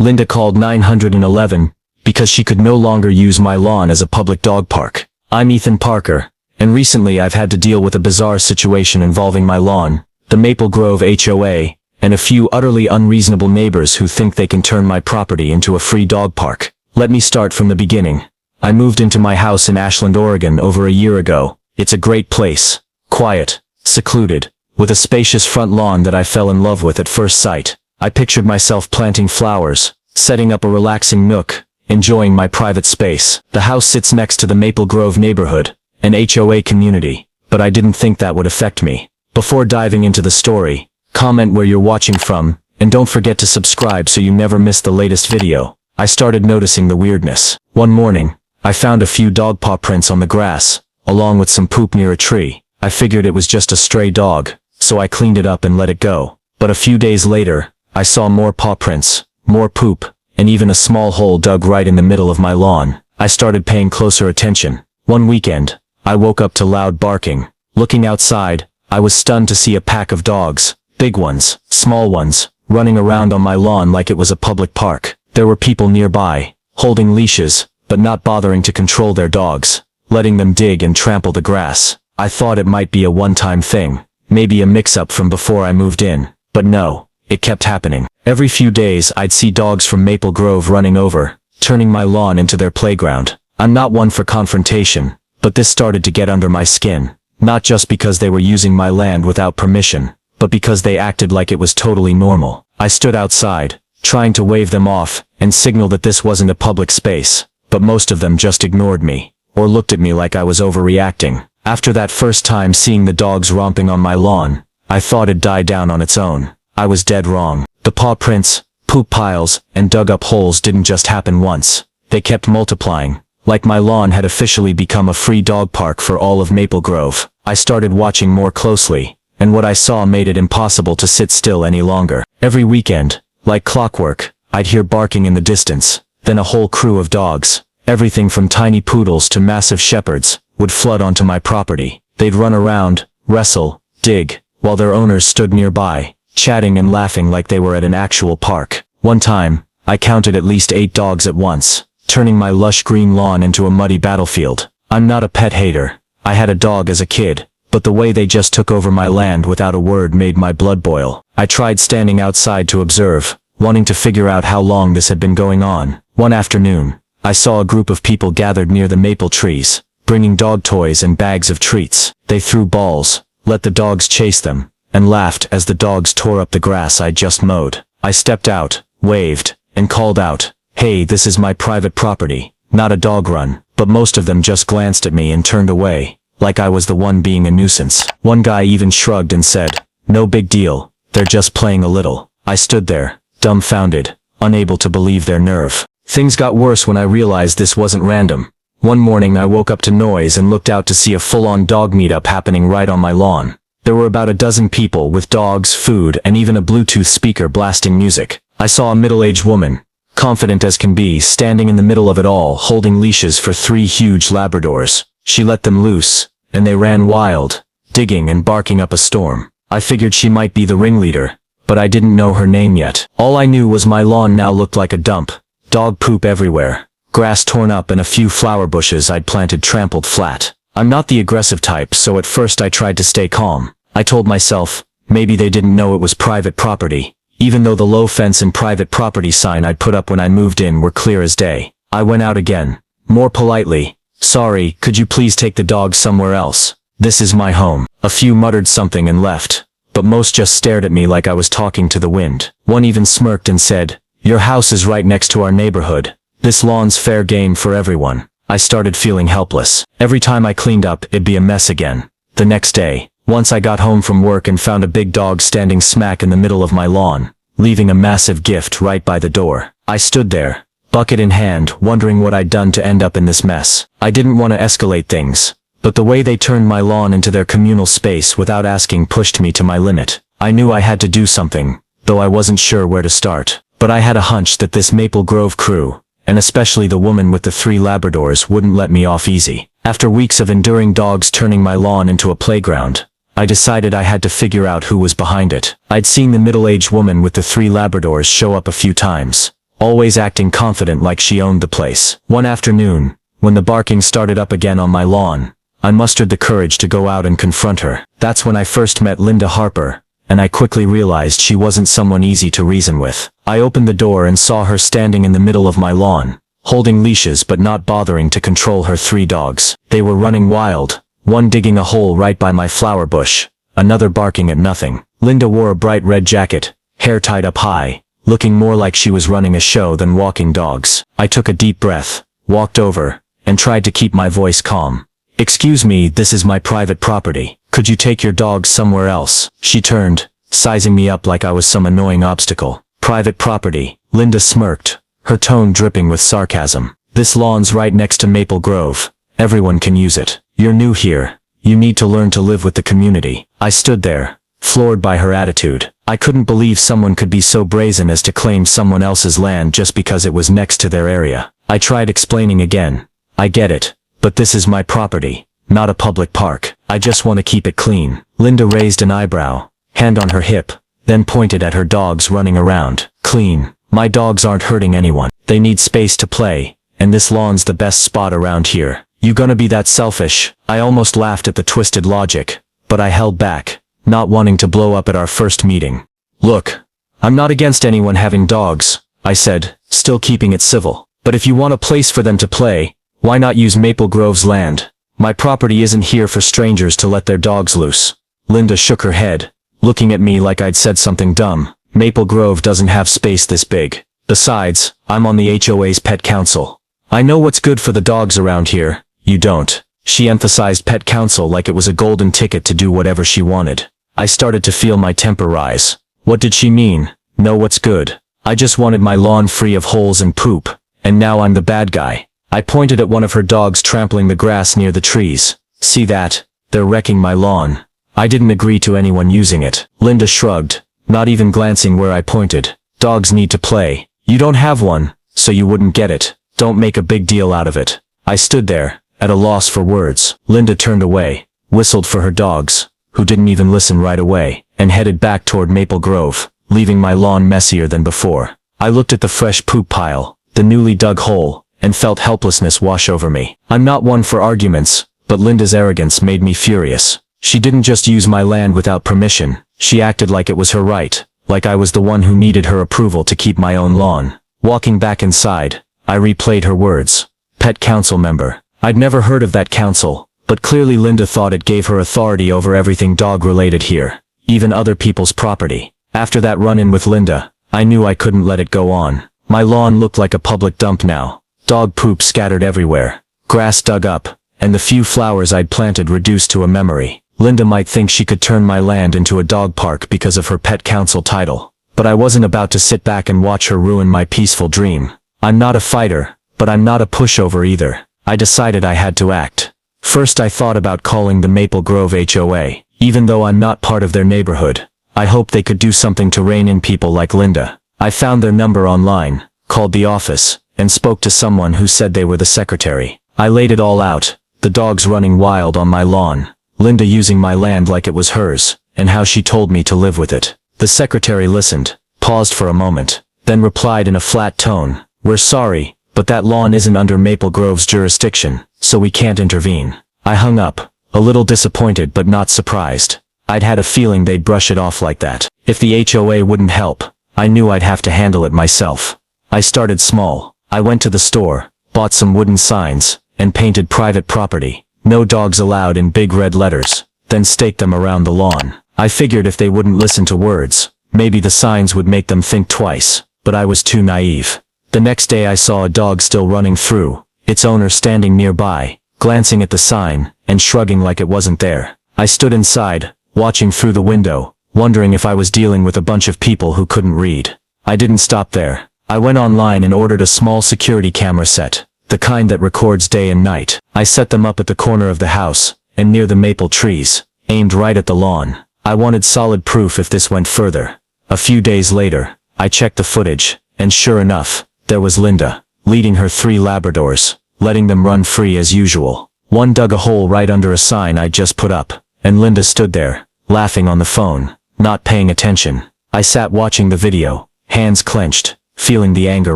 Linda called 911 because she could no longer use my lawn as a public dog park. I'm Ethan Parker, and recently I've had to deal with a bizarre situation involving my lawn, the Maple Grove HOA, and a few utterly unreasonable neighbors who think they can turn my property into a free dog park. Let me start from the beginning. I moved into my house in Ashland, Oregon over a year ago. It's a great place. Quiet, secluded, with a spacious front lawn that I fell in love with at first sight. I pictured myself planting flowers, setting up a relaxing nook, enjoying my private space. The house sits next to the Maple Grove neighborhood, an HOA community, but I didn't think that would affect me. Before diving into the story, comment where you're watching from, and don't forget to subscribe so you never miss the latest video. I started noticing the weirdness. One morning, I found a few dog paw prints on the grass, along with some poop near a tree. I figured it was just a stray dog, so I cleaned it up and let it go. But a few days later, I saw more paw prints, more poop, and even a small hole dug right in the middle of my lawn. I started paying closer attention. One weekend, I woke up to loud barking. Looking outside, I was stunned to see a pack of dogs, big ones, small ones, running around on my lawn like it was a public park. There were people nearby, holding leashes, but not bothering to control their dogs, letting them dig and trample the grass. I thought it might be a one-time thing, maybe a mix-up from before I moved in, but no, it kept happening. Every few days I'd see dogs from Maple Grove running over, turning my lawn into their playground. I'm not one for confrontation, but this started to get under my skin, not just because they were using my land without permission, but because they acted like it was totally normal. I stood outside, trying to wave them off, and signal that this wasn't a public space, but most of them just ignored me, or looked at me like I was overreacting. After that first time seeing the dogs romping on my lawn, I thought it'd die down on its own. I was dead wrong. The paw prints, poop piles, and dug-up holes didn't just happen once. They kept multiplying, like my lawn had officially become a free dog park for all of Maple Grove. I started watching more closely, and what I saw made it impossible to sit still any longer. Every weekend, like clockwork, I'd hear barking in the distance, then a whole crew of dogs, everything from tiny poodles to massive shepherds, would flood onto my property. They'd run around, wrestle, dig, while their owners stood nearby, chatting and laughing like they were at an actual park. One time, I counted at least 8 dogs at once, turning my lush green lawn into a muddy battlefield. I'm not a pet hater. I had a dog as a kid, but the way they just took over my land without a word made my blood boil. I tried standing outside to observe, wanting to figure out how long this had been going on. One afternoon, I saw a group of people gathered near the maple trees, bringing dog toys and bags of treats. They threw balls, let the dogs chase them, and laughed as the dogs tore up the grass I'd just mowed. I stepped out, waved, and called out, "Hey, this is my private property, not a dog run," but most of them just glanced at me and turned away, like I was the one being a nuisance. One guy even shrugged and said, "No big deal, they're just playing a little." I stood there, dumbfounded, unable to believe their nerve. Things got worse when I realized this wasn't random. One morning I woke up to noise and looked out to see a full-on dog meetup happening right on my lawn. There were about a dozen people with dogs, food, and even a Bluetooth speaker blasting music. I saw a middle-aged woman, confident as can be, standing in the middle of it all, holding leashes for 3 huge Labradors. She let them loose, and they ran wild, digging and barking up a storm. I figured she might be the ringleader, but I didn't know her name yet. All I knew was my lawn now looked like a dump. Dog poop everywhere, grass torn up, and a few flower bushes I'd planted trampled flat. I'm not the aggressive type, so at first I tried to stay calm. I told myself, maybe they didn't know it was private property, even though the low fence and private property sign I'd put up when I moved in were clear as day. I went out again, more politely. "Sorry, could you please take the dogs somewhere else? This is my home." A few muttered something and left, but most just stared at me like I was talking to the wind. One even smirked and said, "Your house is right next to our neighborhood. This lawn's fair game for everyone." I started feeling helpless. Every time I cleaned up, it'd be a mess again. The next day, once I got home from work and found a big dog standing smack in the middle of my lawn, leaving a massive gift right by the door. I stood there, bucket in hand, wondering what I'd done to end up in this mess. I didn't want to escalate things, but the way they turned my lawn into their communal space without asking pushed me to my limit. I knew I had to do something, though I wasn't sure where to start. But I had a hunch that this Maple Grove crew, and especially the woman with the 3 Labradors, wouldn't let me off easy. After weeks of enduring dogs turning my lawn into a playground, I decided I had to figure out who was behind it. I'd seen the middle-aged woman with the 3 Labradors show up a few times, always acting confident like she owned the place. One afternoon, when the barking started up again on my lawn, I mustered the courage to go out and confront her. That's when I first met Linda Harper, and I quickly realized she wasn't someone easy to reason with. I opened the door and saw her standing in the middle of my lawn, holding leashes but not bothering to control her 3 dogs. They were running wild, one digging a hole right by my flower bush, another barking at nothing. Linda wore a bright red jacket, hair tied up high, looking more like she was running a show than walking dogs. I took a deep breath, walked over, and tried to keep my voice calm. "Excuse me, this is my private property. Could you take your dogs somewhere else?" She turned, sizing me up like I was some annoying obstacle. "Private property," Linda smirked, her tone dripping with sarcasm. "This lawn's right next to Maple Grove. Everyone can use it. You're new here. You need to learn to live with the community." I stood there, floored by her attitude. I couldn't believe someone could be so brazen as to claim someone else's land just because it was next to their area. I tried explaining again. "I get it, but this is my property, not a public park. I just want to keep it clean." Linda raised an eyebrow, hand on her hip, then pointed at her dogs running around. "Clean? My dogs aren't hurting anyone. They need space to play, and this lawn's the best spot around here. You gonna be that selfish?" I almost laughed at the twisted logic, but I held back, not wanting to blow up at our first meeting. "Look, I'm not against anyone having dogs," I said, still keeping it civil. "But if you want a place for them to play, why not use Maple Grove's land? My property isn't here for strangers to let their dogs loose." Linda shook her head, looking at me like I'd said something dumb. "Maple Grove doesn't have space this big. Besides, I'm on the HOA's pet council. I know what's good for the dogs around here. You don't." She emphasized pet council like it was a golden ticket to do whatever she wanted. I started to feel my temper rise. What did she mean? Know what's good? I just wanted my lawn free of holes and poop, and now I'm the bad guy. I pointed at one of her dogs trampling the grass near the trees. "See that? They're wrecking my lawn." I didn't agree to anyone using it. Linda shrugged, not even glancing where I pointed. "Dogs need to play. You don't have one, so you wouldn't get it. Don't make a big deal out of it." I stood there, at a loss for words. Linda turned away, whistled for her dogs, who didn't even listen right away, and headed back toward Maple Grove, leaving my lawn messier than before. I looked at the fresh poop pile, the newly dug hole, and felt helplessness wash over me. I'm not one for arguments, but Linda's arrogance made me furious. She didn't just use my land without permission, she acted like it was her right, like I was the one who needed her approval to keep my own lawn. Walking back inside, I replayed her words. Pet council member. I'd never heard of that council, but clearly Linda thought it gave her authority over everything dog-related here, even other people's property. After that run-in with Linda, I knew I couldn't let it go on. My lawn looked like a public dump now. Dog poop scattered everywhere, grass dug up, and the few flowers I'd planted reduced to a memory. Linda might think she could turn my land into a dog park because of her pet council title, but I wasn't about to sit back and watch her ruin my peaceful dream. I'm not a fighter, but I'm not a pushover either. I decided I had to act. First I thought about calling the Maple Grove HOA. Even though I'm not part of their neighborhood, I hoped they could do something to rein in people like Linda. I found their number online, called the office, and spoke to someone who said they were the secretary. I laid it all out, the dogs running wild on my lawn, Linda using my land like it was hers, and how she told me to live with it. The secretary listened, paused for a moment, then replied in a flat tone, "We're sorry, but that lawn isn't under Maple Grove's jurisdiction, so we can't intervene." I hung up, a little disappointed but not surprised. I'd had a feeling they'd brush it off like that. If the HOA wouldn't help, I knew I'd have to handle it myself. I started small. I went to the store, bought some wooden signs, and painted private property, no dogs allowed in big red letters, then staked them around the lawn. I figured if they wouldn't listen to words, maybe the signs would make them think twice, but I was too naive. The next day I saw a dog still running through, its owner standing nearby, glancing at the sign, and shrugging like it wasn't there. I stood inside, watching through the window, wondering if I was dealing with a bunch of people who couldn't read. I didn't stop there. I went online and ordered a small security camera set, the kind that records day and night. I set them up at the corner of the house, and near the maple trees, aimed right at the lawn. I wanted solid proof if this went further. A few days later, I checked the footage, and sure enough, there was Linda, leading her 3 Labradors, letting them run free as usual. One dug a hole right under a sign I'd just put up, and Linda stood there, laughing on the phone, not paying attention. I sat watching the video, hands clenched, feeling the anger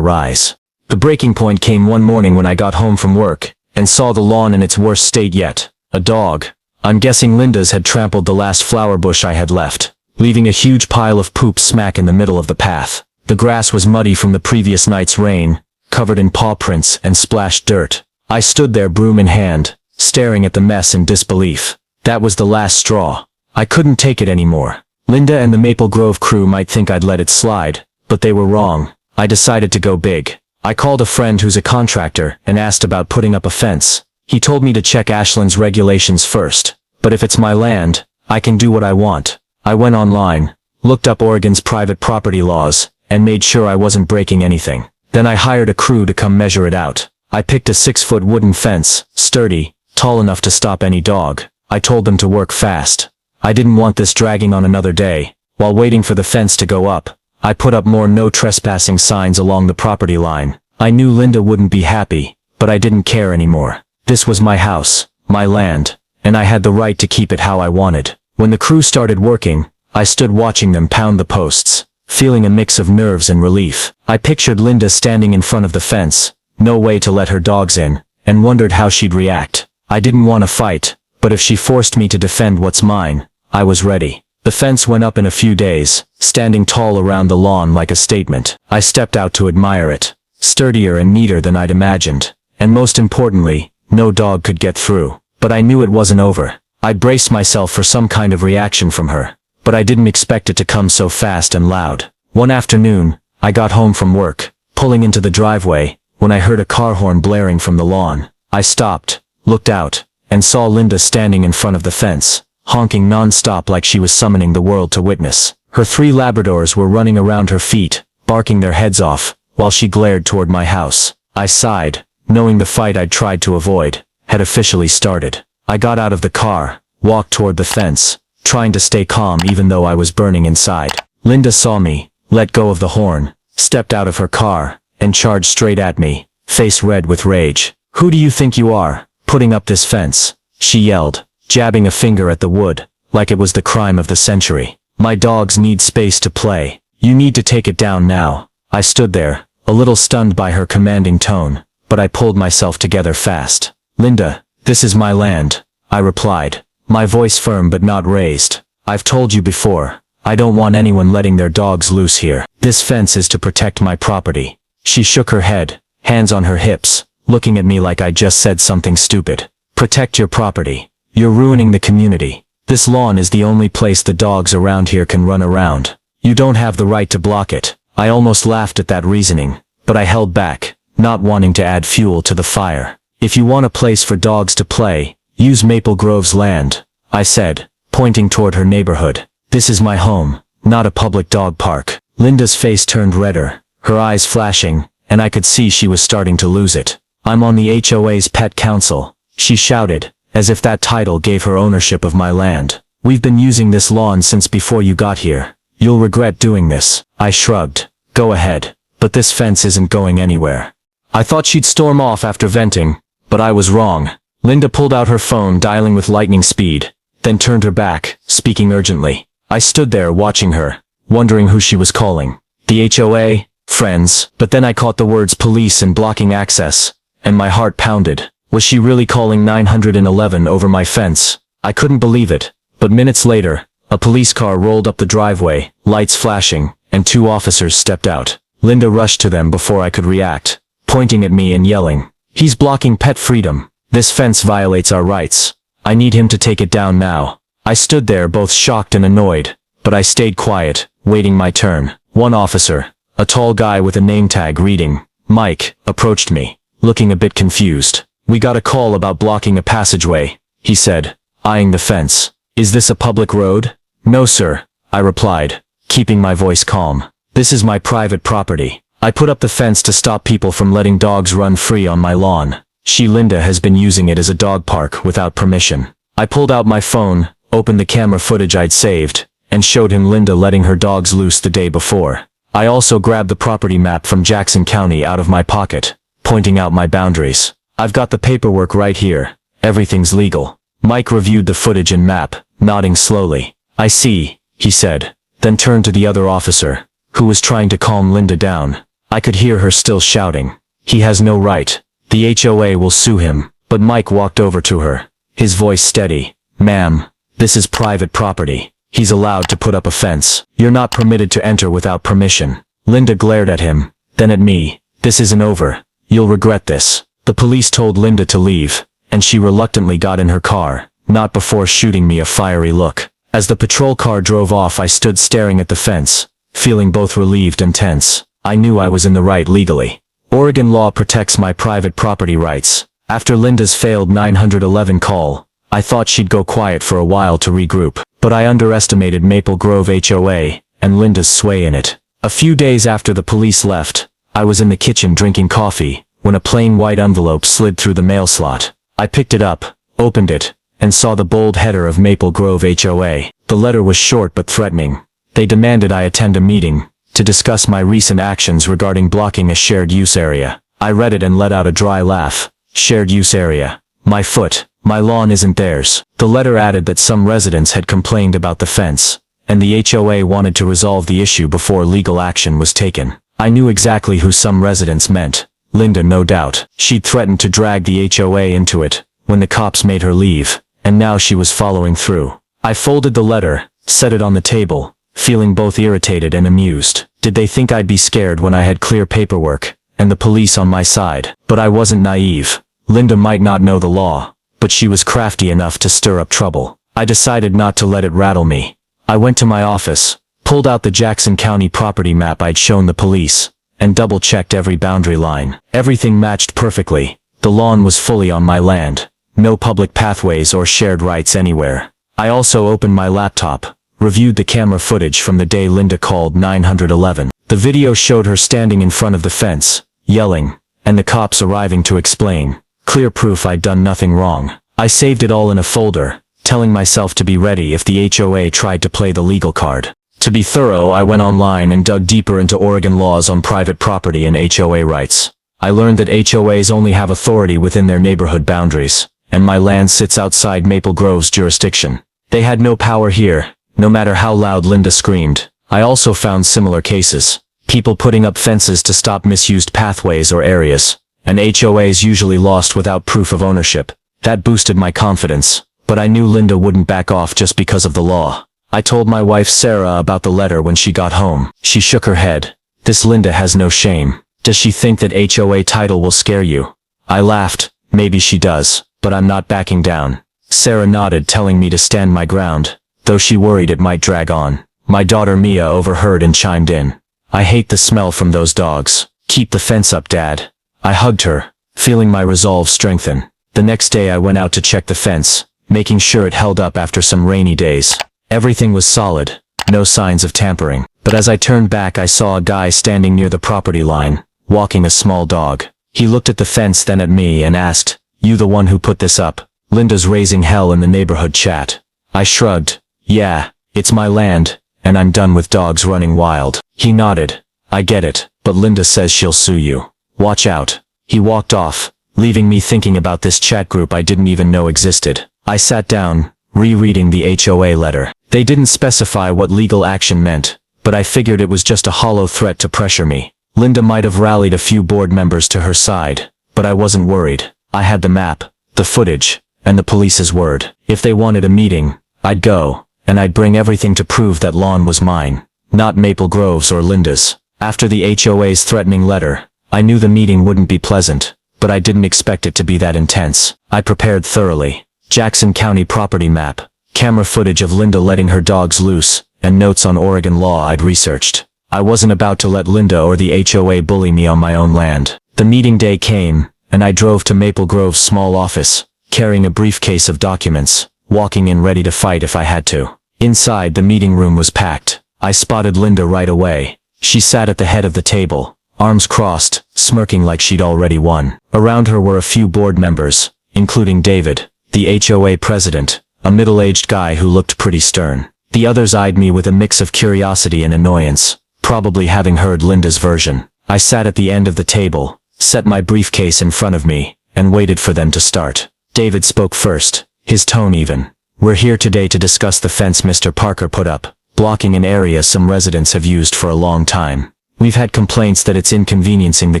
rise. The breaking point came one morning when I got home from work, and saw the lawn in its worst state yet. A dog. I'm guessing Linda's had trampled the last flower bush I had left, leaving a huge pile of poop smack in the middle of the path. The grass was muddy from the previous night's rain, covered in paw prints and splashed dirt. I stood there, broom in hand, staring at the mess in disbelief. That was the last straw. I couldn't take it anymore. Linda and the Maple Grove crew might think I'd let it slide, but they were wrong. I decided to go big. I called a friend who's a contractor and asked about putting up a fence. He told me to check Ashland's regulations first, but if it's my land, I can do what I want. I went online, looked up Oregon's private property laws, and made sure I wasn't breaking anything. Then I hired a crew to come measure it out. I picked a 6-foot wooden fence, sturdy, tall enough to stop any dog. I told them to work fast. I didn't want this dragging on another day. While waiting for the fence to go up, I put up more no trespassing signs along the property line. I knew Linda wouldn't be happy, but I didn't care anymore. This was my house, my land, and I had the right to keep it how I wanted. When the crew started working, I stood watching them pound the posts, feeling a mix of nerves and relief. I pictured Linda standing in front of the fence, no way to let her dogs in, and wondered how she'd react. I didn't want to fight, but if she forced me to defend what's mine, I was ready. The fence went up in a few days, standing tall around the lawn like a statement. I stepped out to admire it. Sturdier and neater than I'd imagined. And most importantly, no dog could get through. But I knew it wasn't over. I braced myself for some kind of reaction from her. But I didn't expect it to come so fast and loud. One afternoon, I got home from work, pulling into the driveway, when I heard a car horn blaring from the lawn. I stopped, looked out, and saw Linda standing in front of the fence, honking non-stop like she was summoning the world to witness. Her 3 Labradors were running around her feet, barking their heads off, while she glared toward my house. I sighed, knowing the fight I'd tried to avoid had officially started. I got out of the car, walked toward the fence, trying to stay calm even though I was burning inside. Linda saw me, let go of the horn, stepped out of her car, and charged straight at me, face red with rage. "Who do you think you are, putting up this fence?" she yelled, jabbing a finger at the wood, like it was the crime of the century. "My dogs need space to play. You need to take it down now." I stood there, a little stunned by her commanding tone, but I pulled myself together fast. "Linda, this is my land," I replied, my voice firm but not raised. "I've told you before, I don't want anyone letting their dogs loose here. This fence is to protect my property." She shook her head, hands on her hips, looking at me like I just said something stupid. "Protect your property. You're ruining the community. This lawn is the only place the dogs around here can run around. You don't have the right to block it." I almost laughed at that reasoning, but I held back, not wanting to add fuel to the fire. "If you want a place for dogs to play, use Maple Grove's land," I said, pointing toward her neighborhood. "This is my home, not a public dog park." Linda's face turned redder, her eyes flashing, and I could see she was starting to lose it. "I'm on the HOA's pet council," she shouted, as if that title gave her ownership of my land. "We've been using this lawn since before you got here. You'll regret doing this." I shrugged. "Go ahead, but this fence isn't going anywhere." I thought she'd storm off after venting, but I was wrong. Linda pulled out her phone, dialing with lightning speed, then turned her back, speaking urgently. I stood there watching her, wondering who she was calling. The HOA? Friends? But then I caught the words police and blocking access, and my heart pounded. Was she really calling 911 over my fence? I couldn't believe it, but minutes later, a police car rolled up the driveway, lights flashing, and 2 officers stepped out. Linda rushed to them before I could react, pointing at me and yelling, "He's blocking pet freedom. This fence violates our rights. I need him to take it down now." I stood there both shocked and annoyed, but I stayed quiet, waiting my turn. One officer, a tall guy with a name tag reading, Mike, approached me, looking a bit confused. "We got a call about blocking a passageway," he said, eyeing the fence. "Is this a public road?" "No, sir," I replied, keeping my voice calm. "This is my private property. I put up the fence to stop people from letting dogs run free on my lawn. Linda has been using it as a dog park without permission." I pulled out my phone, opened the camera footage I'd saved, and showed him Linda letting her dogs loose the day before. I also grabbed the property map from Jackson County out of my pocket, pointing out my boundaries. "I've got the paperwork right here. Everything's legal." Mike reviewed the footage and map, nodding slowly. "I see," he said, then turned to the other officer, who was trying to calm Linda down. I could hear her still shouting. He has no right. The HOA will sue him. But Mike walked over to her, his voice steady. Ma'am, this is private property. He's allowed to put up a fence. You're not permitted to enter without permission. Linda glared at him, then at me. This isn't over. You'll regret this. The police told Linda to leave, and she reluctantly got in her car, not before shooting me a fiery look. As the patrol car drove off, I stood staring at the fence, feeling both relieved and tense. I knew I was in the right legally. Oregon law protects my private property rights. After Linda's failed 911 call, I thought she'd go quiet for a while to regroup, but I underestimated Maple Grove HOA and Linda's sway in it. A few days after the police left, I was in the kitchen drinking coffee, when a plain white envelope slid through the mail slot. I picked it up, opened it, and saw the bold header of Maple Grove HOA. The letter was short but threatening. They demanded I attend a meeting to discuss my recent actions regarding blocking a shared use area. I read it and let out a dry laugh. Shared use area. My foot. My lawn isn't theirs. The letter added that some residents had complained about the fence, and the HOA wanted to resolve the issue before legal action was taken. I knew exactly who some residents meant. Linda, no doubt. She'd threatened to drag the HOA into it when the cops made her leave, and now she was following through. I folded the letter, set it on the table, feeling both irritated and amused. Did they think I'd be scared when I had clear paperwork and the police on my side? But I wasn't naive. Linda might not know the law, but she was crafty enough to stir up trouble. I decided not to let it rattle me. I went to my office, pulled out the Jackson County property map I'd shown the police, and double-checked every boundary line. Everything matched perfectly. The lawn was fully on my land. No public pathways or shared rights anywhere. I also opened my laptop, reviewed the camera footage from the day Linda called 911. The video showed her standing in front of the fence, yelling, and the cops arriving to explain. Clear proof I'd done nothing wrong. I saved it all in a folder, telling myself to be ready if the HOA tried to play the legal card. To be thorough, I went online and dug deeper into Oregon laws on private property and HOA rights. I learned that HOAs only have authority within their neighborhood boundaries, and my land sits outside Maple Grove's jurisdiction. They had no power here, no matter how loud Linda screamed. I also found similar cases. People putting up fences to stop misused pathways or areas, and HOAs usually lost without proof of ownership. That boosted my confidence, but I knew Linda wouldn't back off just because of the law. I told my wife Sarah about the letter when she got home. She shook her head. This Linda has no shame. Does she think that HOA title will scare you? I laughed. Maybe she does, but I'm not backing down. Sarah nodded, telling me to stand my ground, though she worried it might drag on. My daughter Mia overheard and chimed in. I hate the smell from those dogs. Keep the fence up, Dad. I hugged her, feeling my resolve strengthen. The next day I went out to check the fence, making sure it held up after some rainy days. Everything was solid, no signs of tampering. But as I turned back, I saw a guy standing near the property line, walking a small dog. He looked at the fence, then at me, and asked, "You the one who put this up?" Linda's raising hell in the neighborhood chat. I shrugged. Yeah, it's my land, and I'm done with dogs running wild. He nodded. I get it, but Linda says she'll sue you. Watch out. He walked off, leaving me thinking about this chat group I didn't even know existed. I sat down, rereading the HOA letter. They didn't specify what legal action meant, but I figured it was just a hollow threat to pressure me. Linda might have rallied a few board members to her side, but I wasn't worried. I had the map, the footage, and the police's word. If they wanted a meeting, I'd go, and I'd bring everything to prove that lawn was mine, not Maple Grove's or Linda's. After the HOA's threatening letter, I knew the meeting wouldn't be pleasant, but I didn't expect it to be that intense. I prepared thoroughly. Jackson County property map, camera footage of Linda letting her dogs loose, and notes on Oregon law I'd researched. I wasn't about to let Linda or the HOA bully me on my own land. The meeting day came, and I drove to Maple Grove's small office, carrying a briefcase of documents, walking in ready to fight if I had to. Inside, the meeting room was packed. I spotted Linda right away. She sat at the head of the table, arms crossed, smirking like she'd already won. Around her were a few board members, including David, the HOA president, a middle-aged guy who looked pretty stern. The others eyed me with a mix of curiosity and annoyance, probably having heard Linda's version. I sat at the end of the table, set my briefcase in front of me, and waited for them to start. David spoke first, his tone even. "We're here today to discuss the fence Mr. Parker put up, blocking an area some residents have used for a long time. We've had complaints that it's inconveniencing the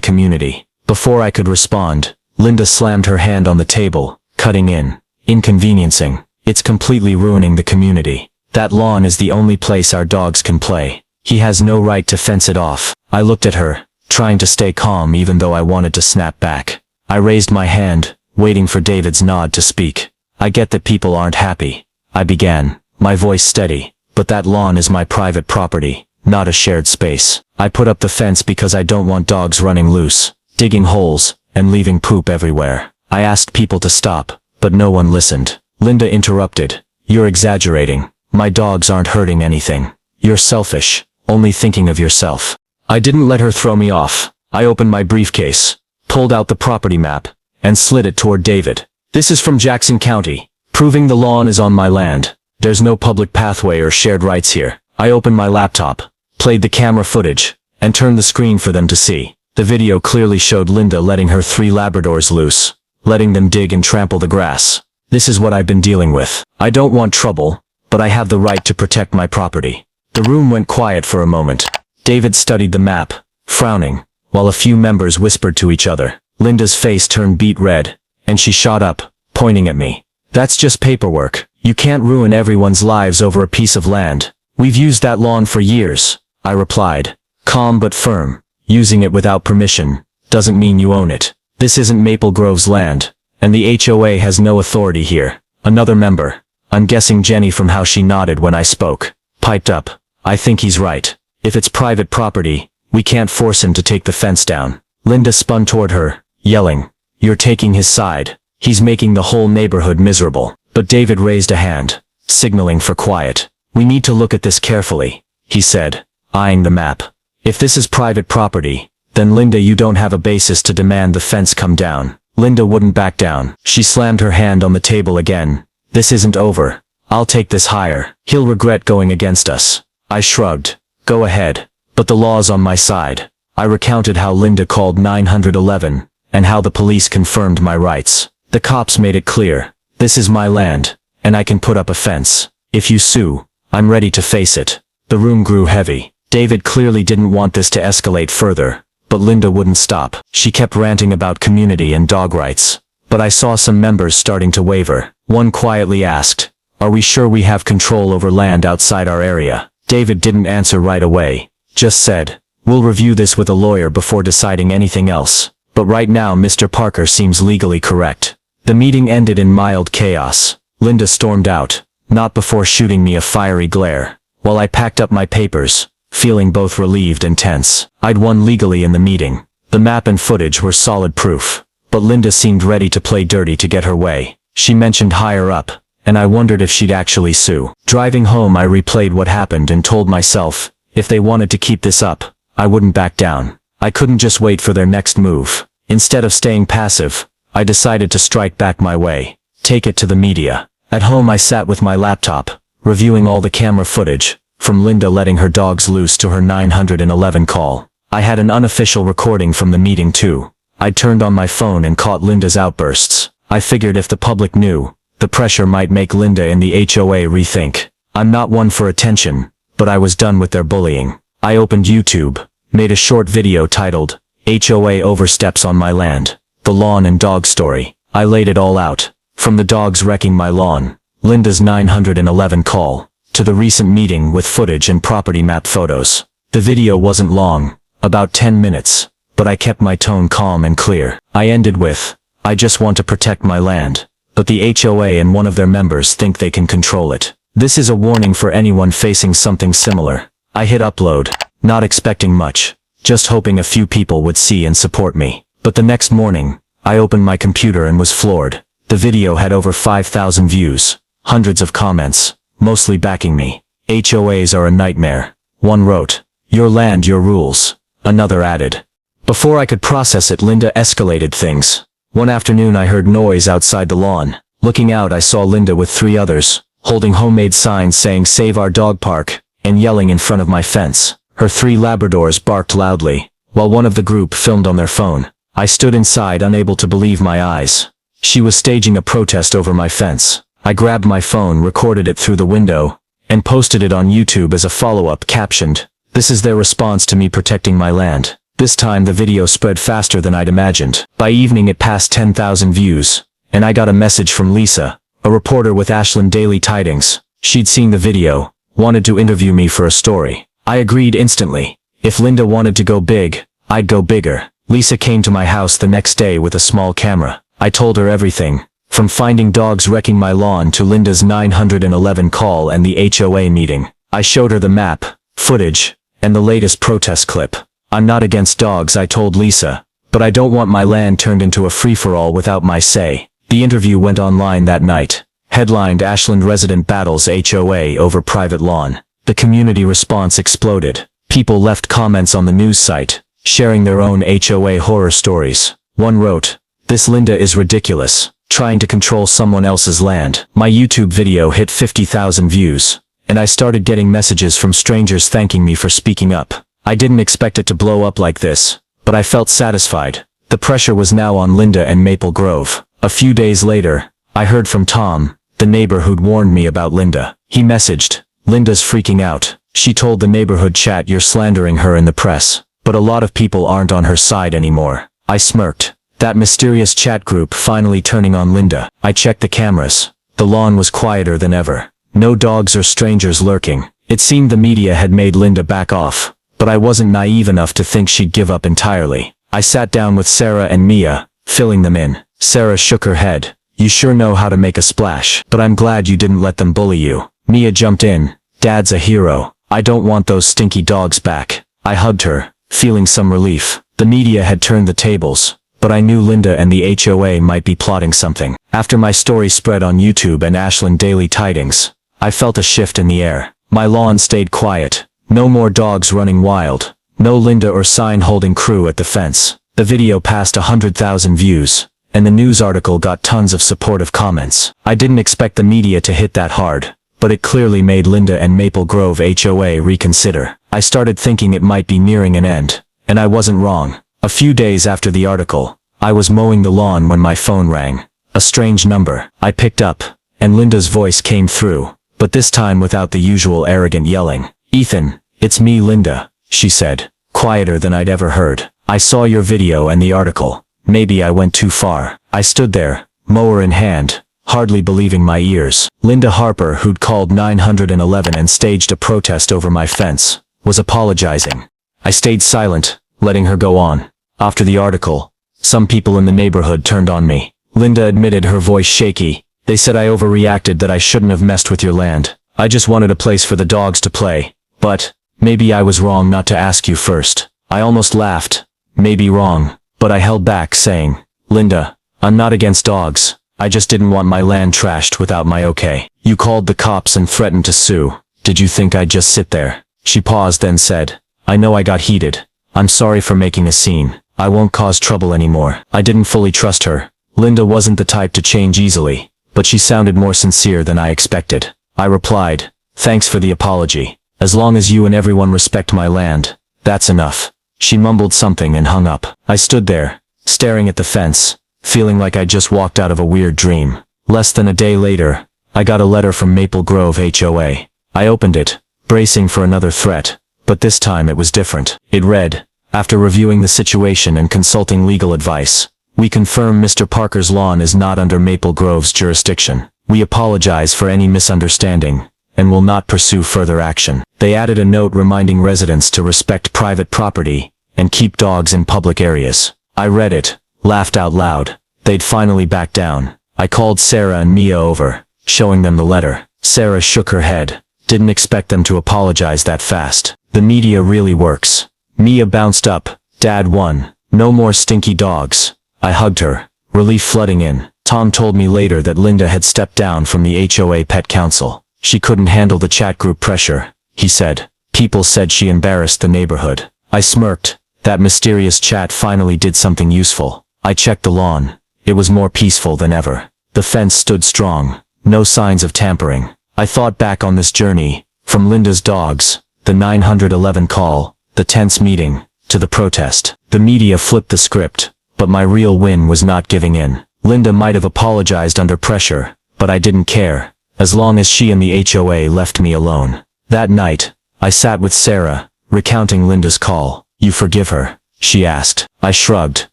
community. Before I could respond, Linda slammed her hand on the table, cutting in. Inconveniencing. It's completely ruining the community. That lawn is the only place our dogs can play. He has no right to fence it off. I looked at her, trying to stay calm even though I wanted to snap back. I raised my hand, waiting for David's nod to speak. I get that people aren't happy. I began, my voice steady, but that lawn is my private property, not a shared space. I put up the fence because I don't want dogs running loose, digging holes, and leaving poop everywhere. I asked people to stop, but no one listened. Linda interrupted. You're exaggerating. My dogs aren't hurting anything. You're selfish, only thinking of yourself. I didn't let her throw me off. I opened my briefcase, pulled out the property map, and slid it toward David. This is from Jackson County, proving the lawn is on my land. There's no public pathway or shared rights here. I opened my laptop, played the camera footage, and turned the screen for them to see. The video clearly showed Linda letting her 3 Labradors loose, letting them dig and trample the grass. This is what I've been dealing with. I don't want trouble, but I have the right to protect my property. The room went quiet for a moment. David studied the map, frowning, while a few members whispered to each other. Linda's face turned beet red, and she shot up, pointing at me. That's just paperwork. You can't ruin everyone's lives over a piece of land. We've used that lawn for years, I replied, calm but firm. Using it without permission doesn't mean you own it. This isn't Maple Grove's land, and the HOA has no authority here. Another member, I'm guessing Jenny from how she nodded when I spoke, piped up. I think he's right. If it's private property, we can't force him to take the fence down. Linda spun toward her, yelling, You're taking his side. He's making the whole neighborhood miserable. But David raised a hand, signaling for quiet. We need to look at this carefully, he said, eyeing the map. If this is private property, then Linda, you don't have a basis to demand the fence come down. Linda wouldn't back down. She slammed her hand on the table again. This isn't over. I'll take this higher. He'll regret going against us. I shrugged. Go ahead. But the law's on my side. I recounted how Linda called 911, and how the police confirmed my rights. The cops made it clear. This is my land, and I can put up a fence. If you sue, I'm ready to face it. The room grew heavy. David clearly didn't want this to escalate further, but Linda wouldn't stop. She kept ranting about community and dog rights. But I saw some members starting to waver. One quietly asked, Are we sure we have control over land outside our area? David didn't answer right away, just said, We'll review this with a lawyer before deciding anything else. But right now Mr. Parker seems legally correct. The meeting ended in mild chaos. Linda stormed out, not before shooting me a fiery glare, while I packed up my papers, feeling both relieved and tense. I'd won legally in the meeting. The map and footage were solid proof. But Linda seemed ready to play dirty to get her way. She mentioned higher up, and I wondered if she'd actually sue. Driving home I replayed what happened and told myself, if they wanted to keep this up, I wouldn't back down. I couldn't just wait for their next move. Instead of staying passive, I decided to strike back my way, take it to the media. At home I sat with my laptop, reviewing all the camera footage, from Linda letting her dogs loose to her 911 call. I had an unofficial recording from the meeting too. I'd turned on my phone and caught Linda's outbursts. I figured if the public knew, the pressure might make Linda and the HOA rethink. I'm not one for attention, but I was done with their bullying. I opened YouTube, made a short video titled, HOA Oversteps on My Land, The Lawn and Dog Story. I laid it all out, from the dogs wrecking my lawn, Linda's 911 call, to the recent meeting with footage and property map photos. The video wasn't long, about 10 minutes. But I kept my tone calm and clear. I ended with, I just want to protect my land. But the HOA and one of their members think they can control it. This is a warning for anyone facing something similar. I hit upload, not expecting much, just hoping a few people would see and support me. But the next morning, I opened my computer and was floored. The video had over 5,000 views, hundreds of comments, mostly backing me. HOAs are a nightmare. One wrote, Your land, your rules. Another added, Before I could process it, Linda escalated things. One afternoon I heard noise outside the lawn. Looking out I saw Linda with 3 others, holding homemade signs saying Save Our Dog Park, and yelling in front of my fence. Her 3 Labradors barked loudly, while one of the group filmed on their phone. I stood inside unable to believe my eyes. She was staging a protest over my fence. I grabbed my phone, recorded it through the window, and posted it on YouTube as a follow-up captioned, This is their response to me protecting my land. This time the video spread faster than I'd imagined. By evening it passed 10,000 views. And I got a message from Lisa, a reporter with Ashland Daily Tidings. She'd seen the video, wanted to interview me for a story. I agreed instantly. If Linda wanted to go big, I'd go bigger. Lisa came to my house the next day with a small camera. I told her everything, from finding dogs wrecking my lawn to Linda's 911 call and the HOA meeting. I showed her the map, footage, and the latest protest clip. I'm not against dogs, I told Lisa, but I don't want my land turned into a free-for-all without my say. The interview went online that night. Headlined Ashland resident battles HOA over private lawn. The community response exploded. People left comments on the news site, sharing their own HOA horror stories. One wrote, "This Linda is ridiculous, trying to control someone else's land." My YouTube video hit 50,000 views, and I started getting messages from strangers thanking me for speaking up. I didn't expect it to blow up like this, but I felt satisfied. The pressure was now on Linda and Maple Grove. A few days later, I heard from Tom, the neighbor who'd warned me about Linda. He messaged, "Linda's freaking out. She told the neighborhood chat you're slandering her in the press, but a lot of people aren't on her side anymore." I smirked. That mysterious chat group finally turning on Linda. I checked the cameras. The lawn was quieter than ever. No dogs or strangers lurking. It seemed the media had made Linda back off, but I wasn't naive enough to think she'd give up entirely. I sat down with Sarah and Mia, filling them in. Sarah shook her head. "You sure know how to make a splash, but I'm glad you didn't let them bully you." Mia jumped in. "Dad's a hero. I don't want those stinky dogs back." I hugged her, feeling some relief. The media had turned the tables, but I knew Linda and the HOA might be plotting something. After my story spread on YouTube and Ashland Daily Tidings, I felt a shift in the air. My lawn stayed quiet. No more dogs running wild. No Linda or sign holding crew at the fence. The video passed 100,000 views, and the news article got tons of supportive comments. I didn't expect the media to hit that hard, but it clearly made Linda and Maple Grove HOA reconsider. I started thinking it might be nearing an end, and I wasn't wrong. A few days after the article, I was mowing the lawn when my phone rang. A strange number. I picked up, and Linda's voice came through, but this time without the usual arrogant yelling. "Ethan, it's me, Linda," she said, quieter than I'd ever heard. "I saw your video and the article. Maybe I went too far." I stood there, mower in hand, hardly believing my ears. Linda Harper, who'd called 911 and staged a protest over my fence, was apologizing. I stayed silent, letting her go on. After the article, some people in the neighborhood turned on me. Linda admitted, her voice shaky. "They said I overreacted, that I shouldn't have messed with your land. I just wanted a place for the dogs to play. But maybe I was wrong not to ask you first." I almost laughed. Maybe wrong, but I held back, saying, "Linda, I'm not against dogs. I just didn't want my land trashed without my okay. You called the cops and threatened to sue. Did you think I'd just sit there?" She paused, then said, "I know I got heated. I'm sorry for making a scene. I won't cause trouble anymore." I didn't fully trust her. Linda wasn't the type to change easily, but she sounded more sincere than I expected. I replied, "Thanks for the apology. As long as you and everyone respect my land, that's enough." She mumbled something and hung up. I stood there, staring at the fence, feeling like I'd just walked out of a weird dream. Less than a day later, I got a letter from Maple Grove HOA. I opened it, bracing for another threat, but this time it was different. It read, "After reviewing the situation and consulting legal advice, we confirm Mr. Parker's lawn is not under Maple Grove's jurisdiction. We apologize for any misunderstanding, and will not pursue further action." They added a note reminding residents to respect private property and keep dogs in public areas. I read it, laughed out loud. They'd finally backed down. I called Sarah and Mia over, showing them the letter. Sarah shook her head. Didn't expect them to apologize that fast. The media really works. Mia bounced up. "Dad won. No more stinky dogs." I hugged her, relief flooding in. Tom told me later that Linda had stepped down from the HOA Pet Council. She couldn't handle the chat group pressure, he said. People said she embarrassed the neighborhood. I smirked. That mysterious chat finally did something useful. I checked the lawn. It was more peaceful than ever. The fence stood strong. No signs of tampering. I thought back on this journey, from Linda's dogs, the 911 call, the tense meeting, to the protest. The media flipped the script, but my real win was not giving in. Linda might have apologized under pressure, but I didn't care, as long as she and the HOA left me alone. That night, I sat with Sarah, recounting Linda's call. "You forgive her?" she asked. I shrugged.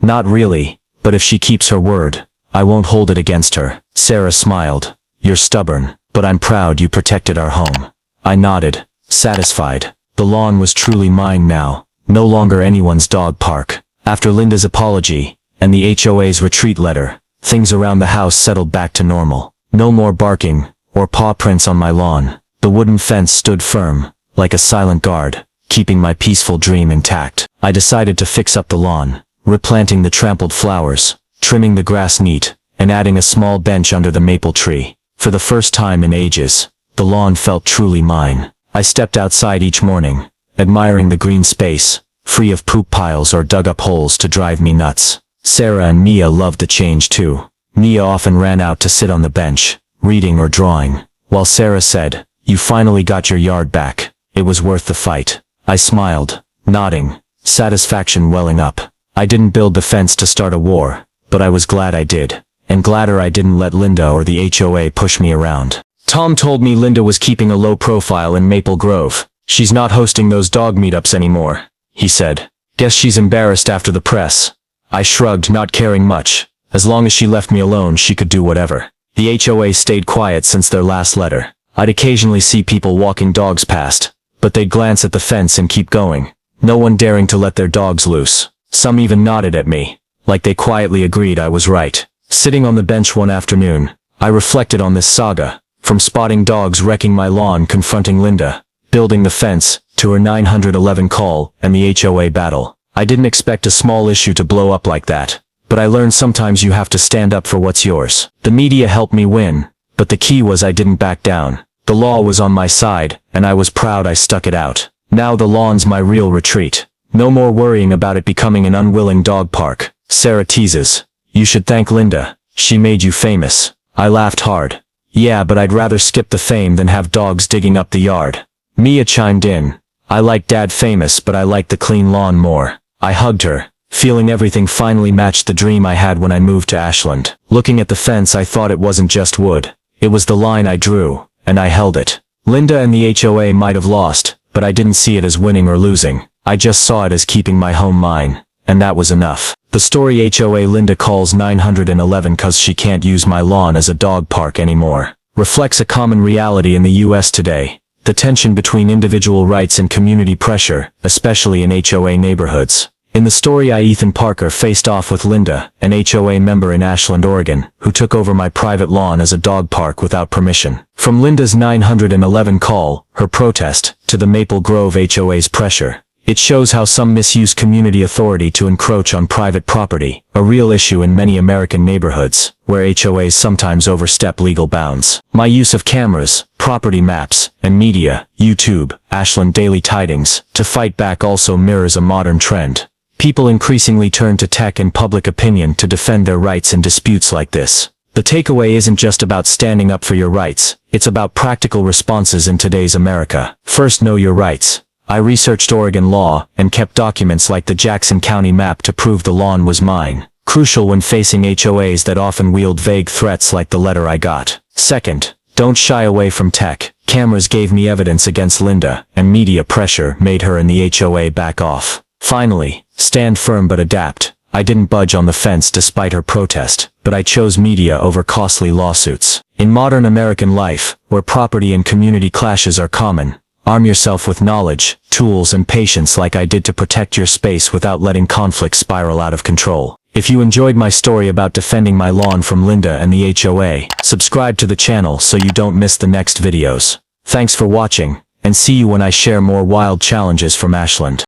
"Not really, but if she keeps her word, I won't hold it against her." Sarah smiled. "You're stubborn, but I'm proud you protected our home." I nodded, satisfied. The lawn was truly mine now, no longer anyone's dog park. After Linda's apology, and the HOA's retreat letter, things around the house settled back to normal. No more barking, or paw prints on my lawn. The wooden fence stood firm, like a silent guard, keeping my peaceful dream intact. I decided to fix up the lawn, replanting the trampled flowers, trimming the grass neat, and adding a small bench under the maple tree. For the first time in ages, the lawn felt truly mine. I stepped outside each morning, admiring the green space, free of poop piles or dug-up holes to drive me nuts. Sarah and Mia loved the change too. Mia often ran out to sit on the bench, reading or drawing, while Sarah said, "You finally got your yard back. It was worth the fight." I smiled, nodding, satisfaction welling up. I didn't build the fence to start a war, but I was glad I did, and gladder I didn't let Linda or the HOA push me around. Tom told me Linda was keeping a low profile in Maple Grove. "She's not hosting those dog meetups anymore," he said. "Guess she's embarrassed after the press." I shrugged, not caring much. As long as she left me alone, she could do whatever. The HOA stayed quiet since their last letter. I'd occasionally see people walking dogs past, but they'd glance at the fence and keep going, no one daring to let their dogs loose. Some even nodded at me, like they quietly agreed I was right. Sitting on the bench one afternoon, I reflected on this saga, from spotting dogs wrecking my lawn, confronting Linda, building the fence, to her 911 call, and the HOA battle. I didn't expect a small issue to blow up like that, but I learned sometimes you have to stand up for what's yours. The media helped me win, but the key was I didn't back down. The law was on my side, and I was proud I stuck it out. Now the lawn's my real retreat. No more worrying about it becoming an unwilling dog park. Sarah teases, "You should thank Linda. She made you famous." I laughed hard. "Yeah, but I'd rather skip the fame than have dogs digging up the yard." Mia chimed in. "I like Dad famous, but I like the clean lawn more." I hugged her, feeling everything finally matched the dream I had when I moved to Ashland. Looking at the fence, I thought it wasn't just wood. It was the line I drew, and I held it. Linda and the HOA might have lost, but I didn't see it as winning or losing. I just saw it as keeping my home mine, and that was enough. The story HOA Linda calls 911 'cause she can't use my lawn as a dog park anymore reflects a common reality in the US today. The tension between individual rights and community pressure, especially in HOA neighborhoods. In the story, Ethan Parker faced off with Linda, an HOA member in Ashland, Oregon, who took over my private lawn as a dog park without permission. From Linda's 911 call, her protest, to the Maple Grove HOA's pressure, it shows how some misuse community authority to encroach on private property, a real issue in many American neighborhoods, where HOAs sometimes overstep legal bounds. My use of cameras, property maps, and media, YouTube, Ashland Daily Tidings, to fight back also mirrors a modern trend. People increasingly turn to tech and public opinion to defend their rights in disputes like this. The takeaway isn't just about standing up for your rights, it's about practical responses in today's America. First, know your rights. I researched Oregon law, and kept documents like the Jackson County map to prove the lawn was mine. Crucial when facing HOAs that often wield vague threats like the letter I got. Second, don't shy away from tech. Cameras gave me evidence against Linda, and media pressure made her and the HOA back off. Finally, stand firm but adapt. I didn't budge on the fence despite her protest, but I chose media over costly lawsuits. In modern American life, where property and community clashes are common, arm yourself with knowledge, tools, and patience like I did to protect your space without letting conflict spiral out of control. If you enjoyed my story about defending my lawn from Linda and the HOA, subscribe to the channel so you don't miss the next videos. Thanks for watching, and see you when I share more wild challenges from Ashland.